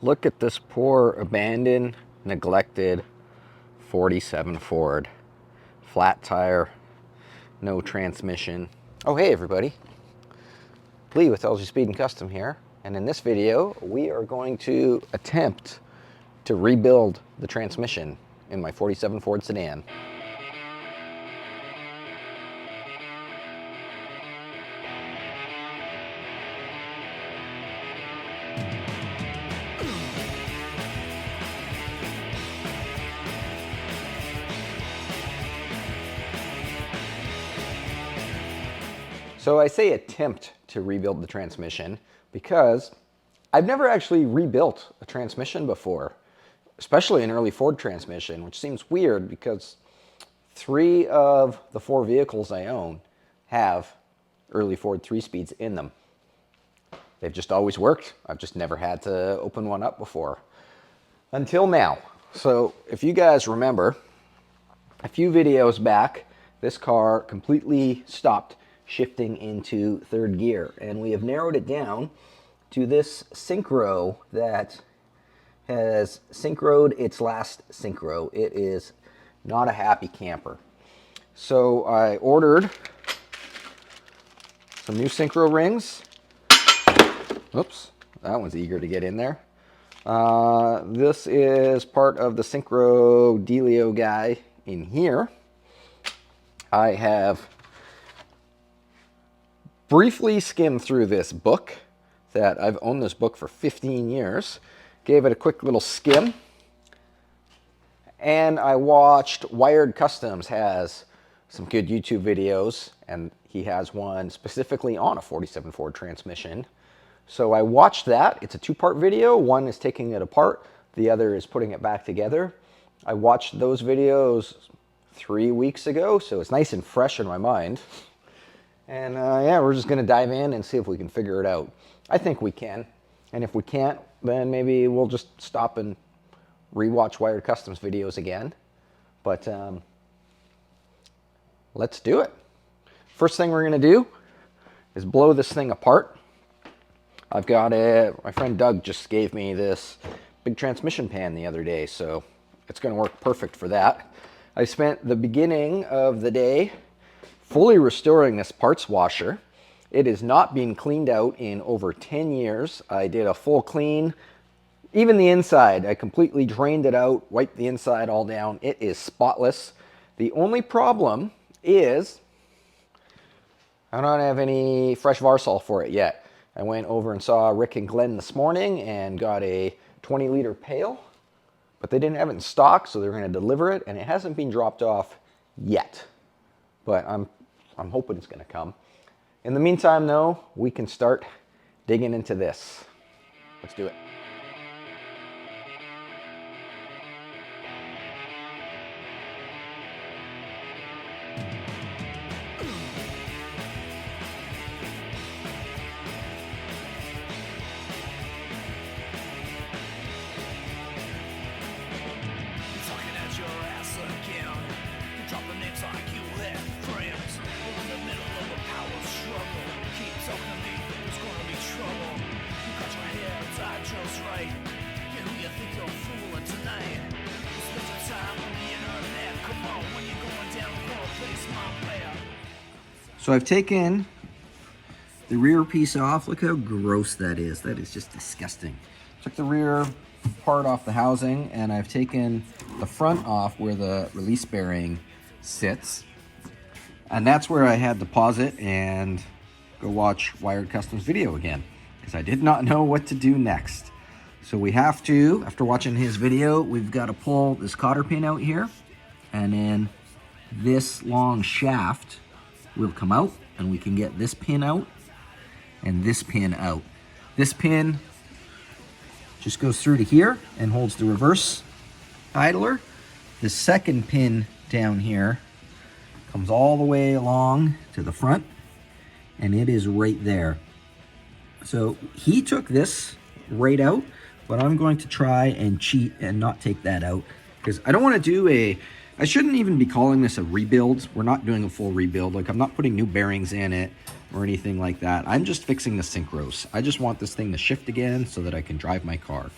Look at this poor, abandoned, neglected 47 Ford. Flat tire, no transmission. Oh, hey everybody. Lee with LG Speed and Custom here. And in this video, we are going to attempt to rebuild the transmission in my 47 Ford sedan. So I say attempt to rebuild the transmission because I've never actually rebuilt a transmission before, especially an early Ford transmission, which seems weird because 3 of the 4 vehicles I own have early Ford 3-speeds in them. They've just always worked. I've just never had to open one up before. Until now. So if you guys remember, a few videos back, this car completely stopped shifting into 3rd gear, and we have narrowed it down to this synchro that has synchroed its last synchro. It is not a happy camper. So I ordered some new synchro rings. Oops, that one's eager to get in there. This is part of the synchro dealio guy in here. I have briefly skimmed through this book that I've owned this book for 15 years. Gave it a quick little skim. And I watched Wired Customs has some good YouTube videos, and he has one specifically on a 47 Ford transmission. So I watched that. It's a 2-part video. One is taking it apart. The other is putting it back together. I watched those videos 3 weeks ago, so it's nice and fresh in my mind. And yeah, we're just going to dive in and see if we can figure it out. I think we can. And if we can't, then maybe we'll just stop and rewatch Wired Customs videos again. But let's do it. First thing we're going to do is blow this thing apart. I've got it. My friend Doug just gave me this big transmission pan the other day, so it's going to work perfect for that. I spent the beginning of the day fully restoring this parts washer. It is not being cleaned out in over 10 years. I did a full clean. Even the inside, I completely drained it out, wiped the inside all down. It is spotless. The only problem is I don't have any fresh Varsol for it yet. I went over and saw Rick and Glenn this morning and got a 20-liter pail, but they didn't have it in stock, so they're going to deliver it, and it hasn't been dropped off yet. But I'm hoping it's going to come. In the meantime, though, we can start digging into this. Let's do it. So I've taken the rear piece off. Look how gross that is. That is just disgusting. Took the rear part off the housing, and I've taken the front off where the release bearing sits. And that's where I had to pause it and go watch Wired Customs video again, because I did not know what to do next. So we have to, after watching his video, we've got to pull this cotter pin out here, and then this long shaft will come out, and we can get this pin out and this pin out. This pin just goes through to here and holds the reverse idler. The second pin down here comes all the way along to the front, and it is right there. So he took this right out, but I'm going to try and cheat and not take that out, because I don't want to do I shouldn't even be calling this a rebuild. We're not doing a full rebuild. Like, I'm not putting new bearings in it or anything like that. I'm just fixing the synchros. I just want this thing to shift again so that I can drive my car.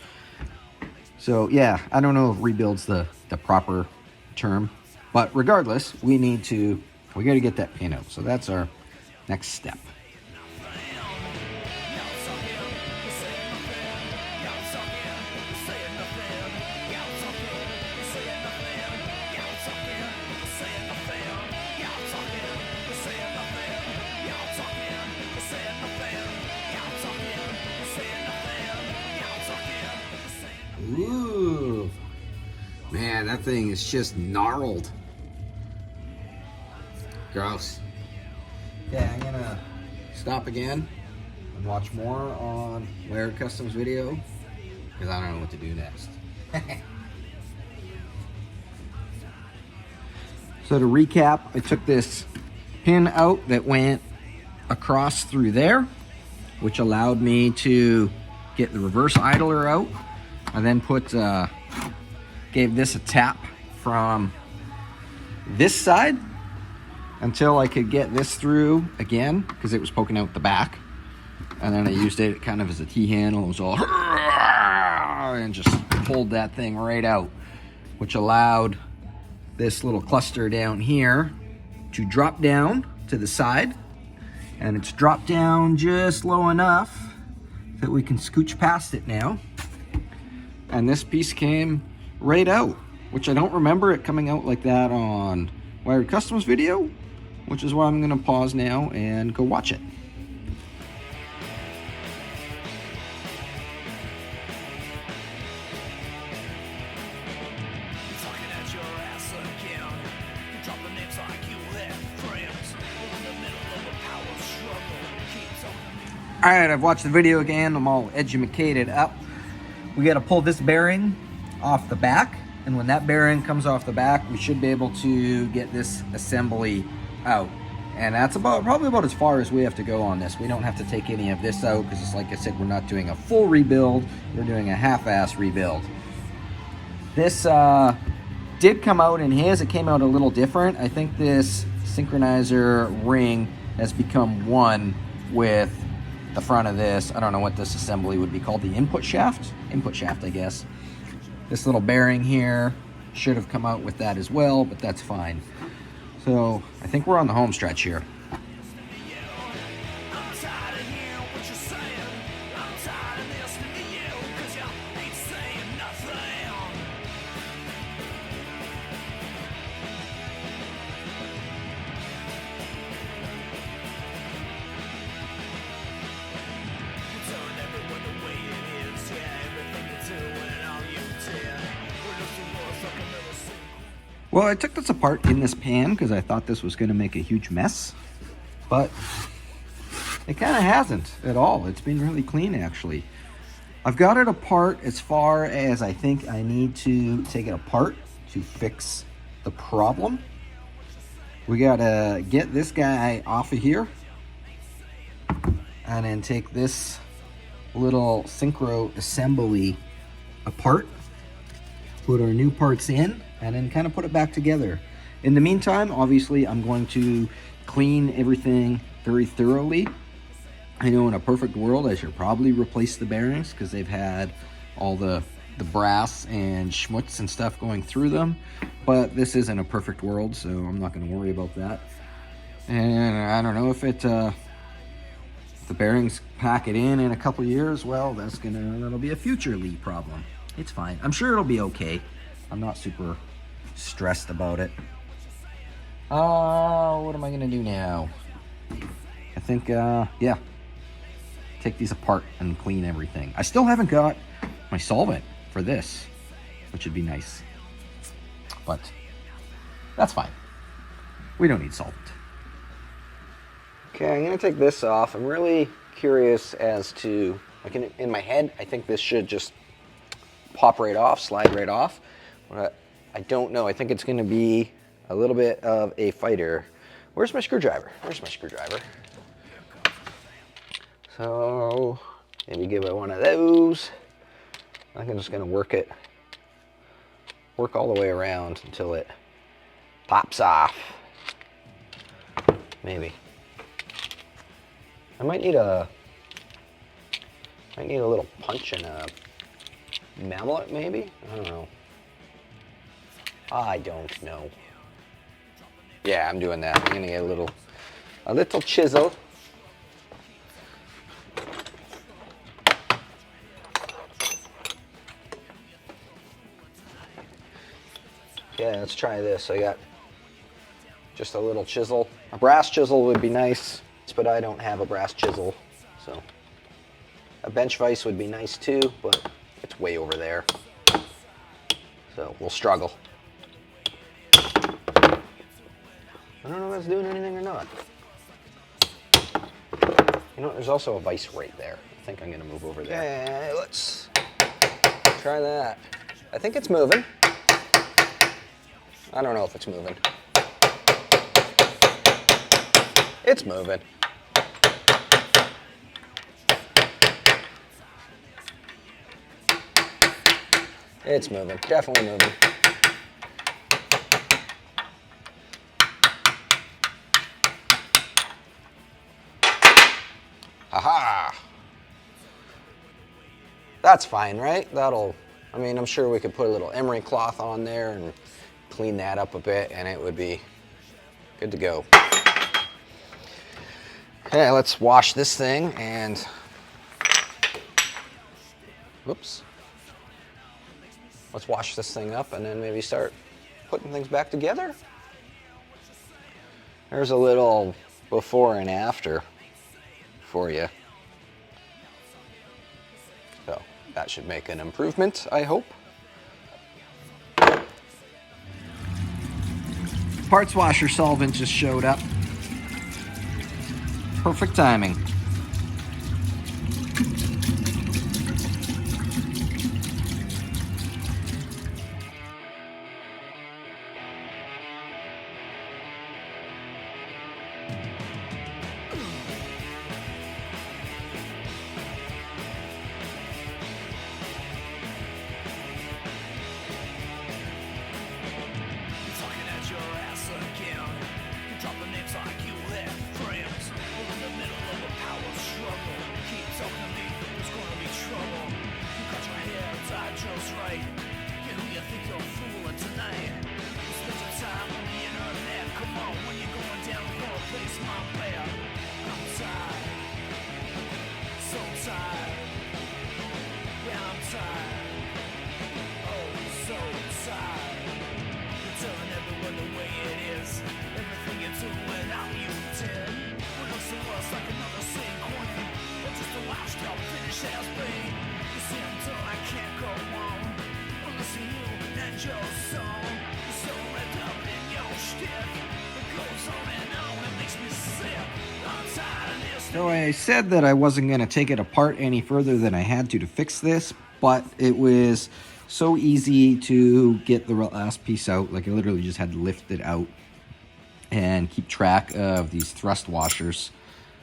So yeah, I don't know if rebuild's the proper term, but regardless, we got to get that pin out. So that's our next step. Ooh, man, that thing is just gnarled. Gross. Okay, I'm gonna stop again and watch more on Laird Customs video because I don't know what to do next. So to recap, I took this pin out that went across through there, which allowed me to get the reverse idler out. I then gave this a tap from this side until I could get this through again because it was poking out the back. And then I used it kind of as a T-handle. It was all and just pulled that thing right out, which allowed this little cluster down here to drop down to the side. And it's dropped down just low enough that we can scooch past it now. And this piece came right out, which I don't remember it coming out like that on Wired Customs video, which is why I'm gonna pause now and go watch it. All right, I've watched the video again. I'm all educated up. We got to pull this bearing off the back, and when that bearing comes off the back, we should be able to get this assembly out. And that's probably about as far as we have to go on this. We don't have to take any of this out because, like I said, we're not doing a full rebuild. We're doing a half-ass rebuild. This did come out in his. It came out a little different. I think this synchronizer ring has become one with the front of this. I don't know what this assembly would be called. The input shaft? Input shaft, I guess. This little bearing here should have come out with that as well, but that's fine. So I think we're on the home stretch here. Well, I took this apart in this pan because I thought this was going to make a huge mess, but it kind of hasn't at all. It's been really clean, actually. I've got it apart as far as I think I need to take it apart to fix the problem. We got to get this guy off of here and then take this little synchro assembly apart, put our new parts in, and then kind of put it back together. In the meantime, obviously, I'm going to clean everything very thoroughly. I know in a perfect world, I should probably replace the bearings because they've had all the brass and schmutz and stuff going through them. But this isn't a perfect world, so I'm not going to worry about that. And I don't know if the bearings pack it in a couple of years. Well, that'll be a future lead problem. It's fine. I'm sure it'll be okay. I'm not super stressed about it. What am I gonna do now? I think, yeah, take these apart and clean everything. I still haven't got my solvent for this, which would be nice, but that's fine. We don't need solvent. Okay, I'm gonna take this off. I'm really curious as to, like in my head, I think this should just pop right off, slide right off. But I don't know. I think it's going to be a little bit of a fighter. Where's my screwdriver? Where's my screwdriver? So maybe give it one of those. I think I'm just going to work all the way around until it pops off. Maybe. I might need a little punch and a mallet maybe? I don't know. I don't know. Yeah, I'm doing that. I'm gonna get a little chisel. Yeah, let's try this. I got just a little chisel. A brass chisel would be nice, but I don't have a brass chisel, so. A bench vise would be nice too, but it's way over there. So we'll struggle. I don't know if that's doing anything or not. You know, there's also a vise right there. I think I'm gonna move over there. Okay, let's try that. I think it's moving. I don't know if it's moving. It's moving. It's moving, definitely moving. Haha! That's fine, right? I mean, I'm sure we could put a little emery cloth on there and clean that up a bit and it would be good to go. Okay, let's wash this thing and, whoops. Let's wash this thing up and then maybe start putting things back together. There's a little before and after for you. So that should make an improvement, I hope. Parts washer solvent just showed up. Perfect timing. So I said that I wasn't going to take it apart any further than I had to fix this, but it was so easy to get the last piece out. Like I literally just had to lift it out and keep track of these thrust washers.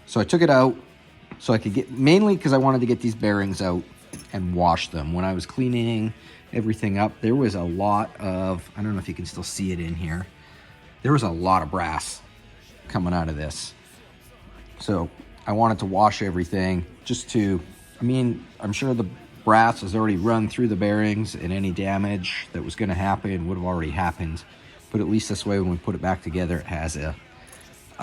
So I took it out so I could get, mainly because I wanted to get these bearings out and wash them. When I was cleaning everything up, there was a lot of, I don't know if you can still see it in here, there was a lot of brass coming out of this. So I wanted to wash everything just to, I mean, I'm sure the brass has already run through the bearings and any damage that was going to happen would have already happened. But at least this way, when we put it back together, it has a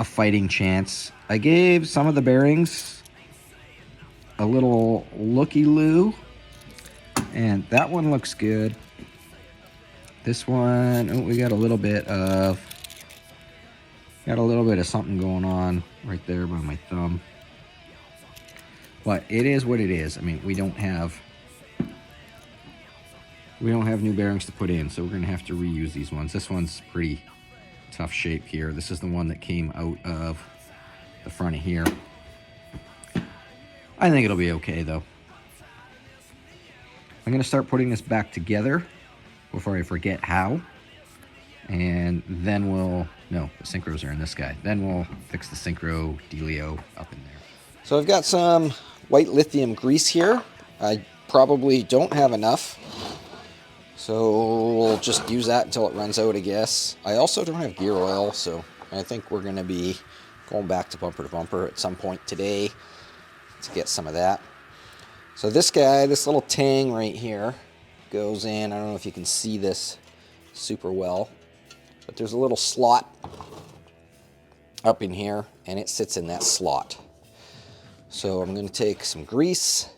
fighting chance. I gave some of the bearings a little looky-loo, and that one looks good. This one, oh, we got a little bit of something going on right there by my thumb. But it is what it is. I mean, we don't have new bearings to put in, so we're gonna have to reuse these ones. This one's pretty tough shape here. This is the one that came out of the front of here. I think it'll be okay though. I'm gonna start putting this back together before I forget how. And then no, the synchros are in this guy. Then we'll fix the synchro dealio up in there. So I've got some white lithium grease here. I probably don't have enough, so we'll just use that until it runs out, I guess. I also don't have gear oil, so I think we're going to be going back to bumper at some point today to get some of that. So this guy, this little tang right here, goes in. I don't know if you can see this super well, but there's a little slot up in here, and it sits in that slot. So I'm going to take some grease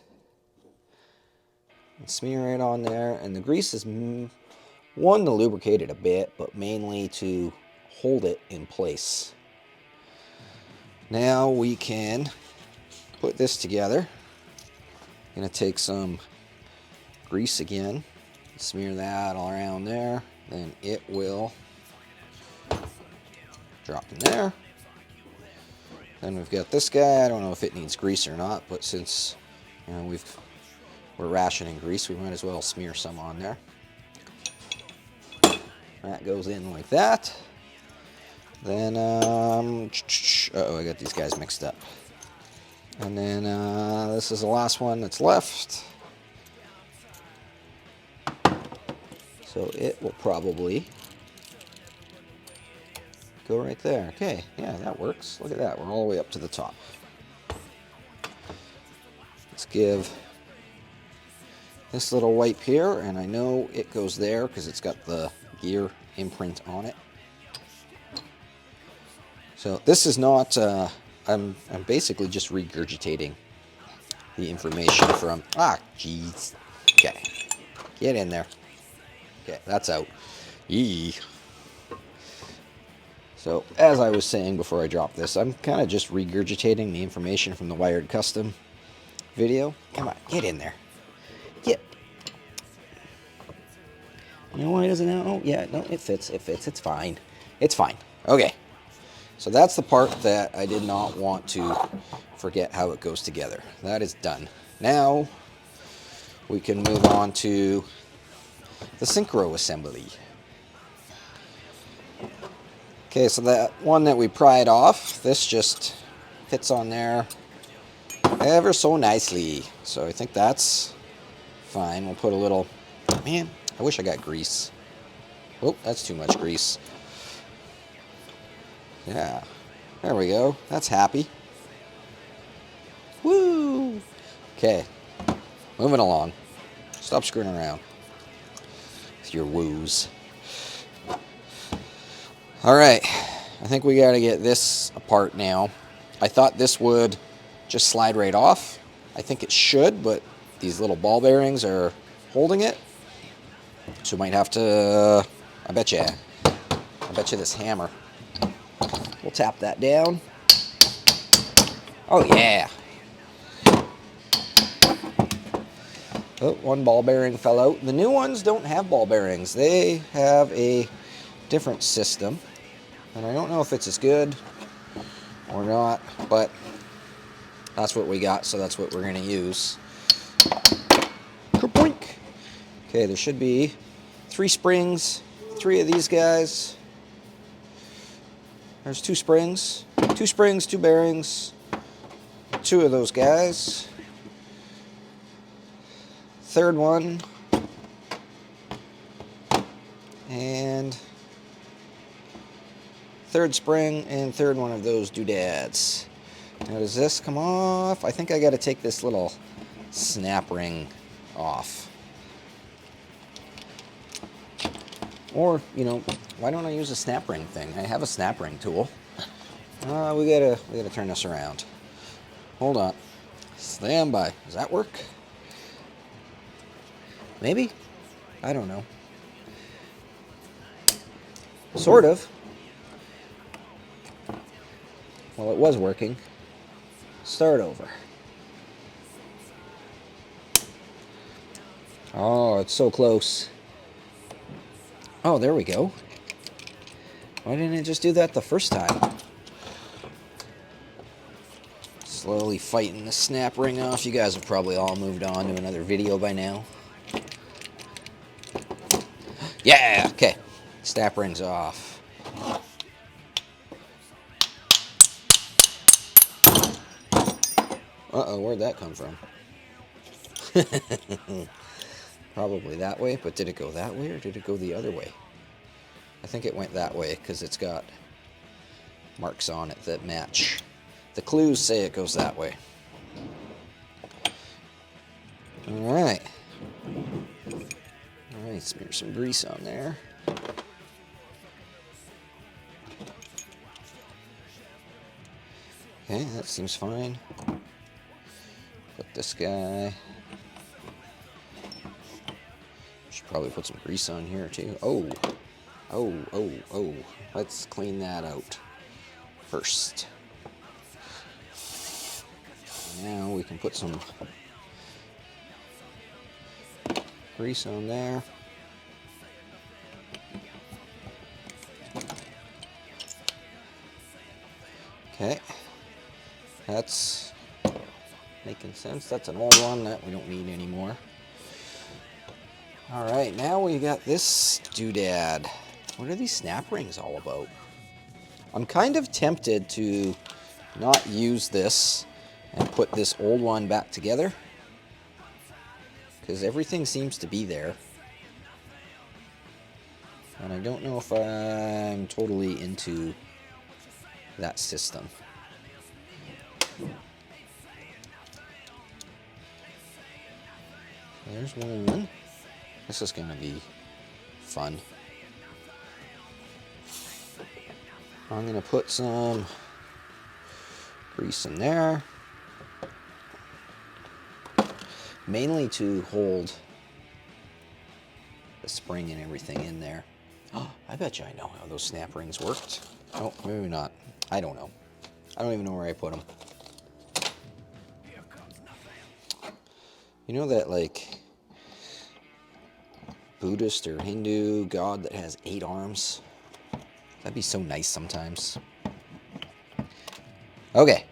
and smear it on there. And the grease is one to lubricate it a bit, but mainly to hold it in place. Now we can put this together. I'm going to take some grease again, smear that all around there, then it will drop in there. Then we've got this guy. I don't know if it needs grease or not, but since we're rationing grease, we might as well smear some on there. That goes in like that. Then, uh-oh, I got these guys mixed up. And then this is the last one that's left. So it will probably go right there. Okay, yeah, that works. Look at that, we're all the way up to the top. Let's give this little wipe here, and I know it goes there because it's got the gear imprint on it. So this is not, I'm basically just regurgitating the information from, jeez. Okay, get in there. Okay, that's out. Yee. So, as I was saying before I dropped this, I'm kind of just regurgitating the information from the Wired Custom video. Come on, get in there. Get. You know why it doesn't know? Oh, yeah, no, it fits, it's fine. It's fine. Okay. So that's the part that I did not want to forget how it goes together. That is done. Now, we can move on to the synchro assembly. Okay, so that one that we pried off, this just fits on there ever so nicely. So I think that's fine. We'll put a little, man, I wish I got grease. Oh, that's too much grease. Yeah, there we go. That's happy. Woo! Okay, moving along. Stop screwing around with your woos. All right, I think we got to get this apart now. I thought this would just slide right off. I think it should, but these little ball bearings are holding it. So we might have to, I bet you this hammer. We'll tap that down. Oh yeah. Oh, one ball bearing fell out. The new ones don't have ball bearings. They have a different system. And I don't know if it's as good or not, but that's what we got, so that's what we're going to use. Kerboink! Okay, there should be 3 springs, 3 of these guys. There's 2 springs, 2 bearings, 2 of those guys. 3rd one, and 3rd spring, and 3rd one of those doodads. Now does this come off? I think I got to take this little snap ring off. Or, you know, why don't I use a snap ring thing? I have a snap ring tool. We gotta turn this around. Hold on. Stand by. Does that work? Maybe? I don't know. Sort of. Well, it was working. Start over. Oh, it's so close. Oh, there we go. Why didn't it just do that the first time? Slowly fighting the snap ring off. You guys have probably all moved on to another video by now. Yeah, okay. Snap ring's off. Uh-oh, where'd that come from? Probably that way, but did it go that way or did it go the other way? I think it went that way because it's got marks on it that match. The clues say it goes that way. All right. Smear some grease on there. Okay, that seems fine. Put this guy. Should probably put some grease on here too. Oh. Let's clean that out first. Now we can put some grease on there. Okay. That's making sense. That's an old one that we don't need anymore. Alright, now we got this doodad. What are these snap rings all about? I'm kind of tempted to not use this and put this old one back together, because everything seems to be there. And I don't know if I'm totally into that system. There's one. This is going to be fun. I'm going to put some grease in there. Mainly to hold the spring and everything in there. Oh, I bet you I know how those snap rings worked. Oh, maybe not. I don't know. I don't even know where I put them. You know that, like, Buddhist or Hindu god that has 8 arms? That'd be so nice sometimes. Okay.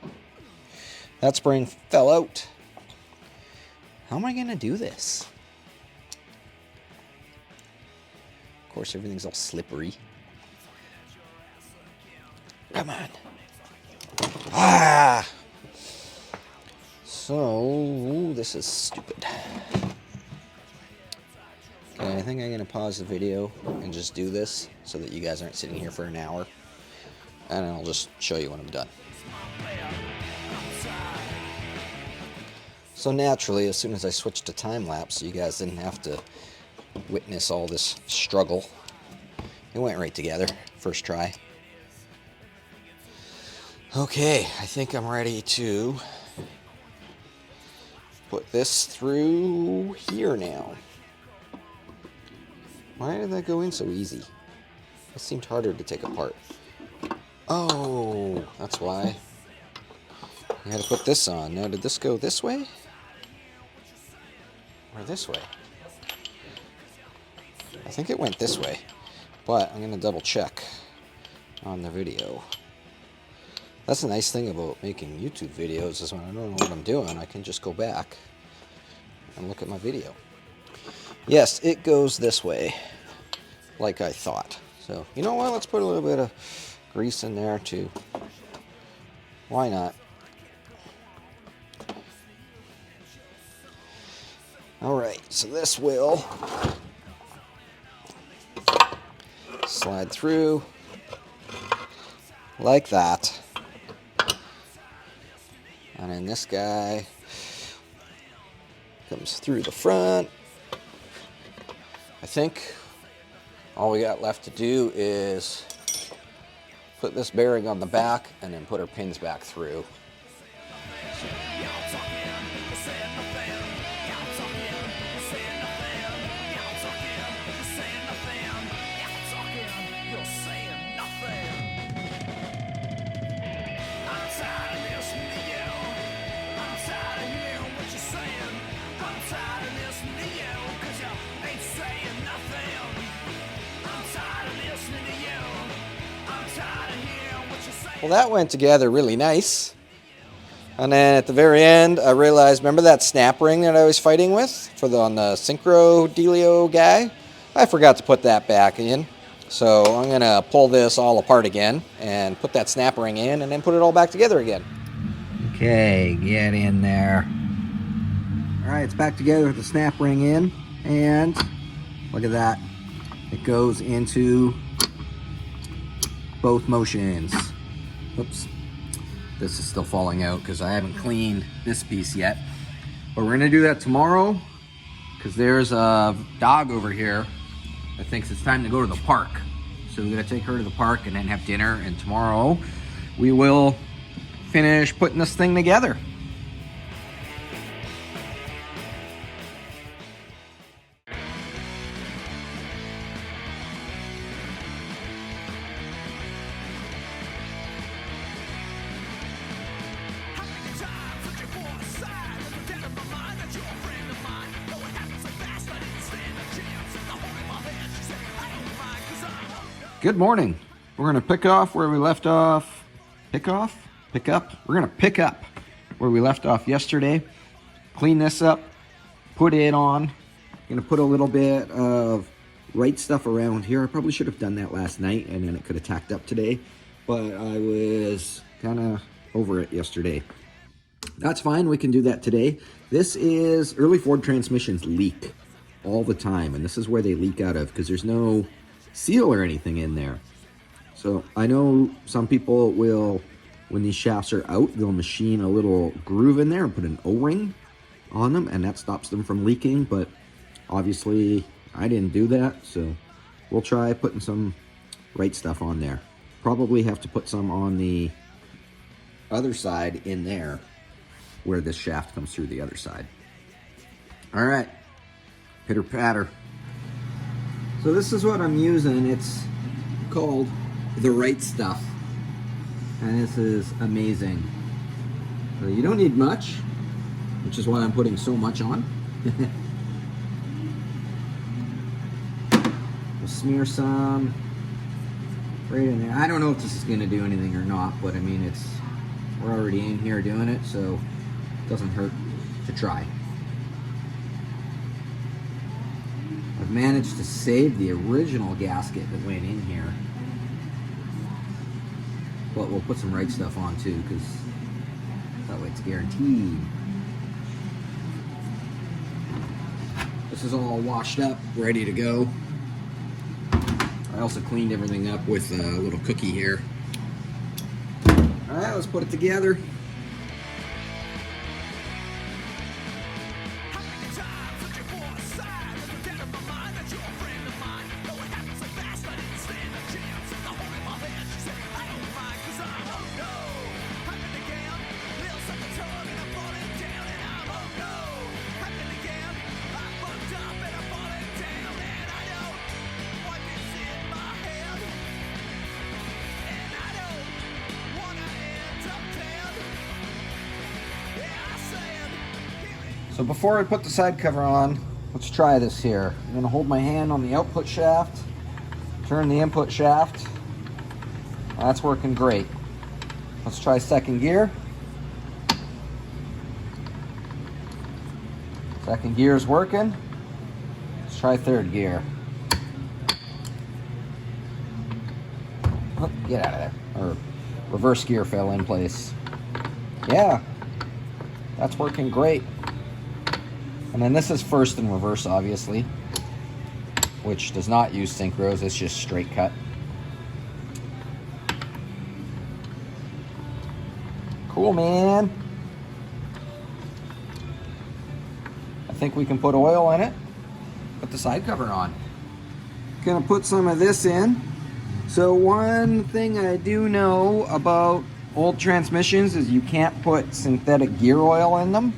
That spring fell out. How am I going to do this? Of course, everything's all slippery. Come on. Ah! So, this is stupid. Okay, I think I'm going to pause the video and just do this so that you guys aren't sitting here for an hour. And I'll just show you when I'm done. So naturally, as soon as I switched to time-lapse, you guys didn't have to witness all this struggle. It went right together, first try. Okay, I think I'm ready to put this through here now. Why did that go in so easy? It seemed harder to take apart. Oh, that's why. You had to put this on. Now, did this go this way? Or this way? I think it went this way, but I'm going to double check on the video. That's the nice thing about making YouTube videos, is when I don't know what I'm doing, I can just go back and look at my video. Yes, it goes this way, like I thought. So, you know what? Let's put a little bit of grease in there too. Why not? Alright, so this will slide through like that. And then this guy comes through the front. I think all we got left to do is put this bearing on the back and then put our pins back through. Well, that went together really nice. And then at the very end, I realized, remember that snap ring that I was fighting with on the Synchro Delio guy? I forgot to put that back in. So I'm going to pull this all apart again and put that snap ring in and then put it all back together again. Okay, get in there. All right, it's back together with the snap ring in. And look at that. It goes into both motions. Oops, this is still falling out because I haven't cleaned this piece yet. But we're gonna do that tomorrow because there's a dog over here that thinks it's time to go to the park. So we're gonna take her to the park and then have dinner, and tomorrow we will finish putting this thing together. Good morning. We're going to pick off where we left off. Pick off? Pick up? We're going to pick up where we left off yesterday. Clean this up. Put it on. Going to put a little bit of right stuff around here. I probably should have done that last night and then it could have tacked up today. But I was kind of over it yesterday. That's fine. We can do that today. This is early Ford transmissions leak all the time. And this is where they leak out of because there's no seal or anything in there. So I know some people will, when these shafts are out, they'll machine a little groove in there and put an O-ring on them, and that stops them from leaking. But obviously I didn't do that, so we'll try putting some right stuff on there. Probably have to put some on the other side in there where this shaft comes through the other side. All right, pitter patter. So this is what I'm using. It's called The Right Stuff. And this is amazing. So you don't need much, which is why I'm putting so much on. We'll smear some right in there. I don't know if this is going to do anything or not, but I mean, we're already in here doing it, so it doesn't hurt to try. I've managed to save the original gasket that went in here. But we'll put some right stuff on too, because that way it's guaranteed. This is all washed up, ready to go. I also cleaned everything up with a little cookie here. All right, let's put it together. So before I put the side cover on, let's try this here. I'm gonna hold my hand on the output shaft, turn the input shaft. That's working great. Let's try second gear. Second gear is working. Let's try third gear. Oh, get out of there. Or reverse gear fell in place. Yeah, that's working great. And then this is first and reverse, obviously, which does not use synchros, it's just straight cut. Cool, man. I think we can put oil in it. Put the side cover on. Gonna put some of this in. So one thing I do know about old transmissions is you can't put synthetic gear oil in them,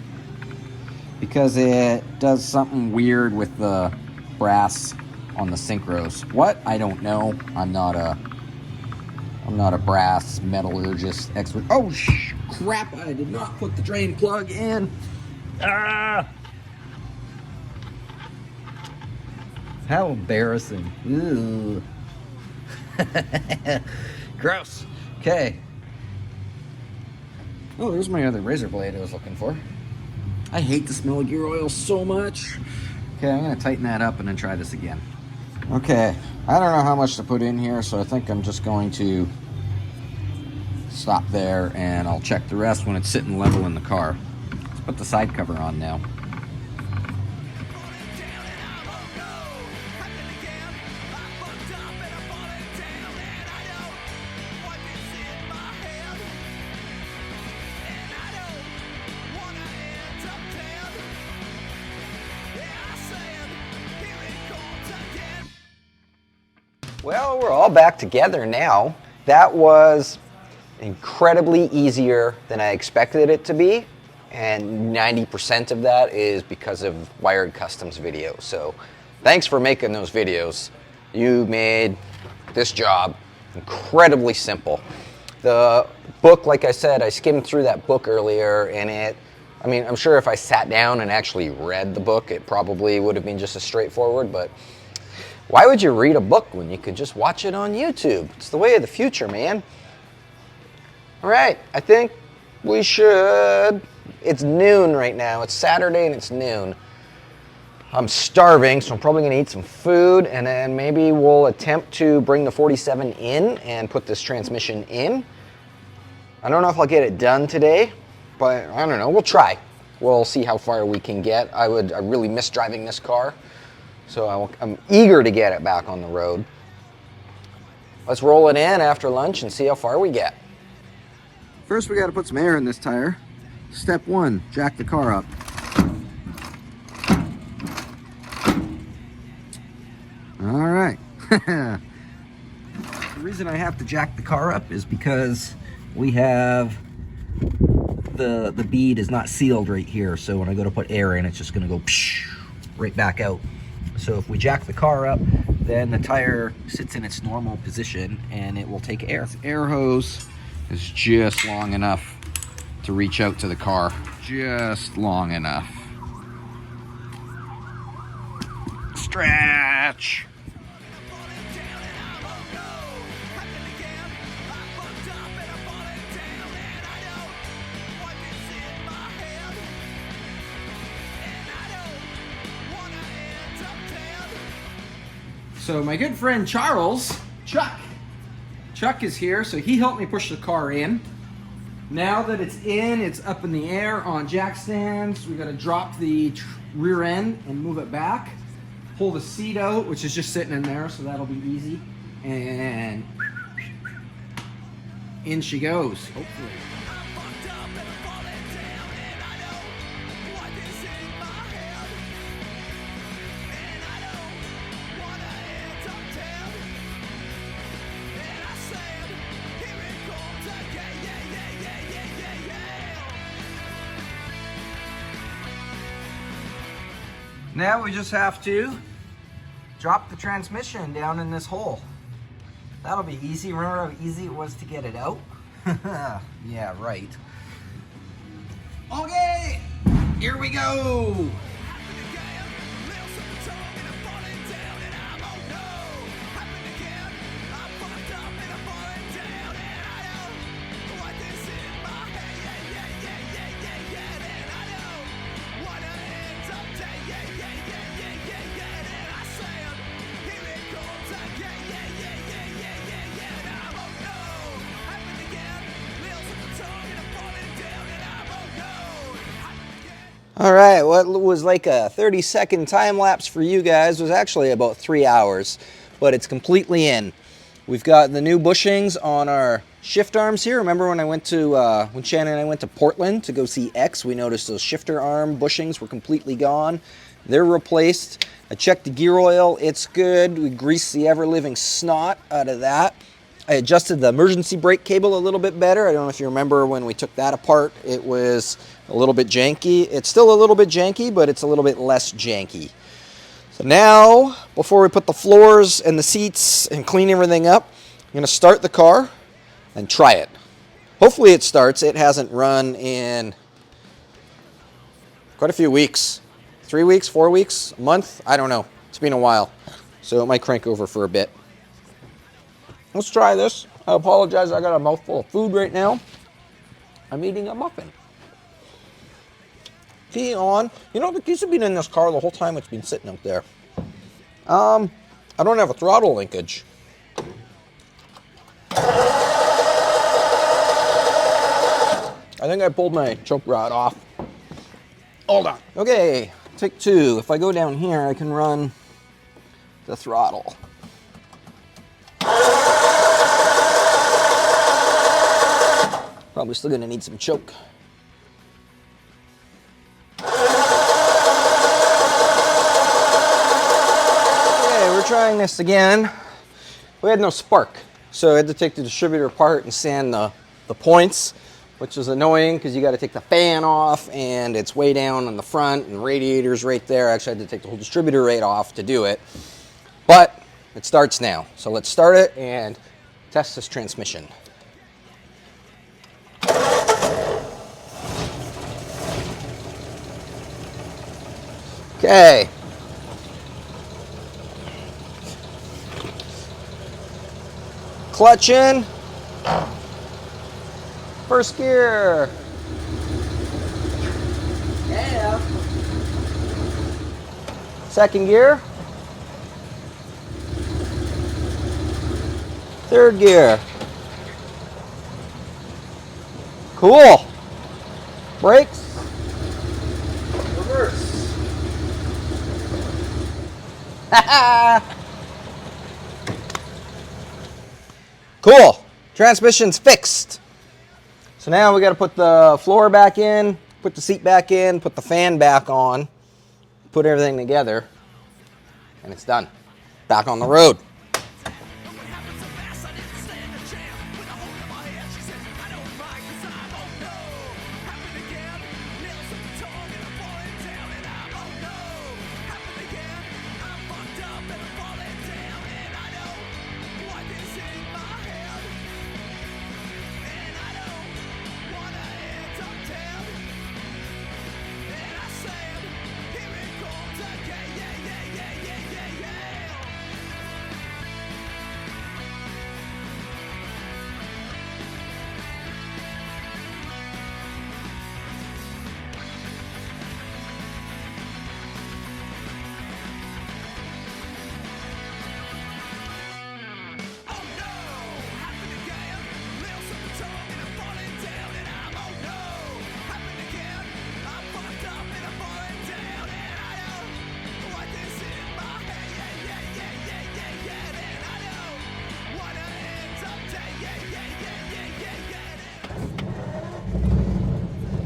because it does something weird with the brass on the synchros. What? I don't know. I'm not a brass metallurgist expert. Oh crap, I did not put the drain plug in. Ah! How embarrassing. Ew. Gross. Okay. Oh, there's my other razor blade I was looking for. I hate the smell of gear oil so much. Okay, I'm gonna tighten that up and then try this again. Okay, I don't know how much to put in here, so I think I'm just going to stop there and I'll check the rest when it's sitting level in the car. Let's put the side cover on now. Well, we're all back together now. That was incredibly easier than I expected it to be, and 90% of that is because of Wired Customs videos. So thanks for making those videos. You made this job incredibly simple. The book, like I said, I skimmed through that book earlier, and I'm sure if I sat down and actually read the book, it probably would have been just as straightforward, but why would you read a book when you could just watch it on YouTube? It's the way of the future, man. All right, I think we should. It's noon right now. It's Saturday and it's noon. I'm starving, so I'm probably gonna eat some food, and then maybe we'll attempt to bring the 47 in and put this transmission in. I don't know if I'll get it done today, but I don't know, we'll try. We'll see how far we can get. I really miss driving this car. So I'm eager to get it back on the road. Let's roll it in after lunch and see how far we get. First, we got to put some air in this tire. Step one, jack the car up. All right. The reason I have to jack the car up is because we have the bead is not sealed right here. So when I go to put air in, it's just going to go right back out. So if we jack the car up, then the tire sits in its normal position and it will take air. This air hose is just long enough to reach out to the car. Just long enough. Stretch. So my good friend Charles, Chuck is here, so he helped me push the car in. Now that it's in, it's up in the air on jack stands. We gotta drop the rear end and move it back. Pull the seat out, which is just sitting in there, so that'll be easy. And in she goes, hopefully. Now we just have to drop the transmission down in this hole. That'll be easy. Remember how easy it was to get it out? Yeah, right. Okay, here we go. All right, what was like a 30-second time lapse for you guys was actually about 3 hours, but it's completely in. We've got the new bushings on our shift arms here. Remember when I went to when Shannon and I went to Portland to go see X, we noticed those shifter arm bushings were completely gone. They're replaced. I checked the gear oil, it's good. We greased the ever-living snot out of that. I adjusted the emergency brake cable a little bit better. I don't know if you remember when we took that apart, it was a little bit janky. It's still a little bit janky, but it's a little bit less janky. So now, before we put the floors and the seats and clean everything up, I'm going to start the car and try it. Hopefully it starts. It hasn't run in quite a few weeks. 3 weeks, 4 weeks, a month? I don't know. It's been a while. So it might crank over for a bit. Let's try this. I apologize, I got a mouthful of food right now. I'm eating a muffin. Key on. You know, the keys have been in this car the whole time it's been sitting out there. I don't have a throttle linkage. I think I pulled my choke rod off. Hold on. Okay, take two. If I go down here, I can run the throttle. Probably still gonna need some choke. Okay, we're trying this again. we had no spark. So I had to take the distributor apart and sand the points, which is annoying because you got to take the fan off and it's way down on the front and the radiator's right there. Actually, I had to take the whole distributor right off to do it. But it starts now. So let's start it and test this transmission. Okay. Clutch in. First gear. Yeah. Second gear. Third gear. Cool. Brakes. Reverse. Cool. Transmission's fixed. So now we got to put the floor back in, put the seat back in, put the fan back on, put everything together, and it's done. Back on the road.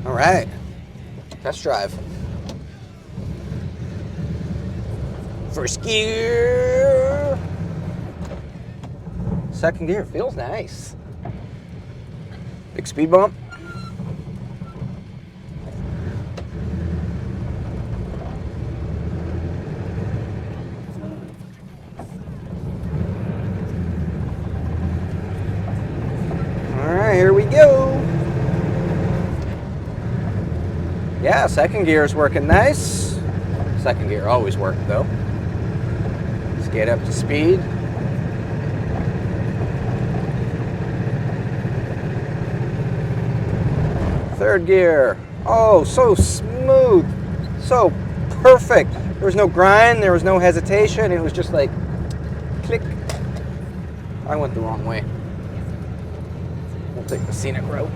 All right, test drive. First gear. Second gear, feels nice. Big speed bump. All right, here we go. Yeah, second gear is working nice. Second gear always worked though. Let's get up to speed. Third gear. Oh, so smooth. So perfect. There was no grind, there was no hesitation. It was just like click. I went the wrong way. We'll take the scenic route.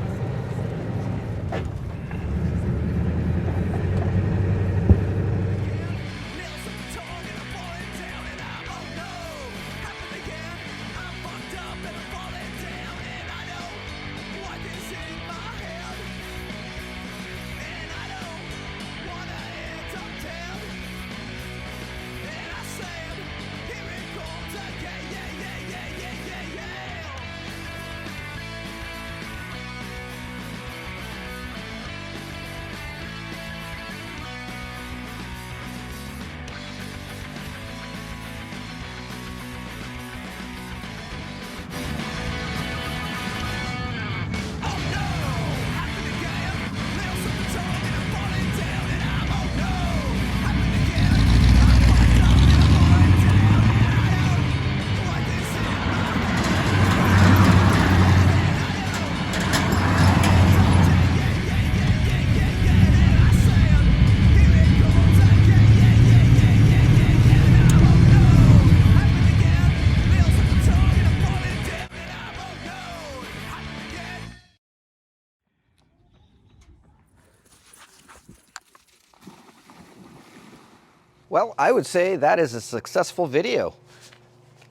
Well, I would say that is a successful video.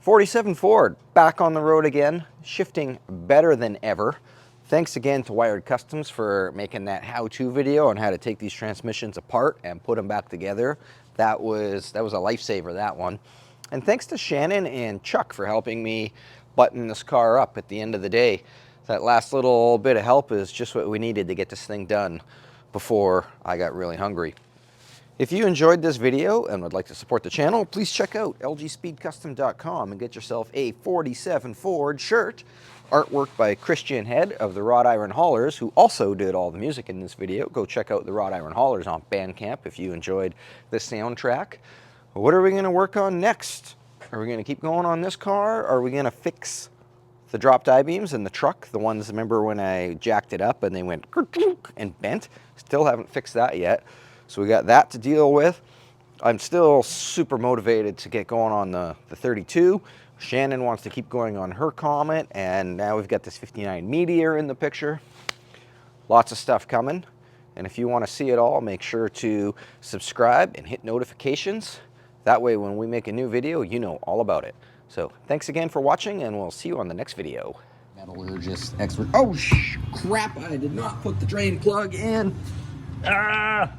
47 Ford, back on the road again, shifting better than ever. Thanks again to Wired Customs for making that how-to video on how to take these transmissions apart and put them back together. That was a lifesaver, that one. And thanks to Shannon and Chuck for helping me button this car up at the end of the day. That last little bit of help is just what we needed to get this thing done before I got really hungry. If you enjoyed this video and would like to support the channel, please check out lgspeedcustom.com and get yourself a 47 Ford shirt. Artwork by Christian Head of the Wrought Iron Haulers, who also did all the music in this video. Go check out the Wrought Iron Haulers on Bandcamp if you enjoyed this soundtrack. What are we going to work on next? Are we going to keep going on this car? Are we going to fix the dropped I-beams in the truck? The ones, remember when I jacked it up and they went and bent? Still haven't fixed that yet. So we got that to deal with. I'm still super motivated to get going on the 32. Shannon wants to keep going on her Comet, and now we've got this 59 Meteor in the picture. Lots of stuff coming. And if you want to see it all, make sure to subscribe and hit notifications. That way when we make a new video, you know all about it. So thanks again for watching, and we'll see you on the next video. Metallurgist expert. Oh, crap, I did not put the drain plug in. Ah!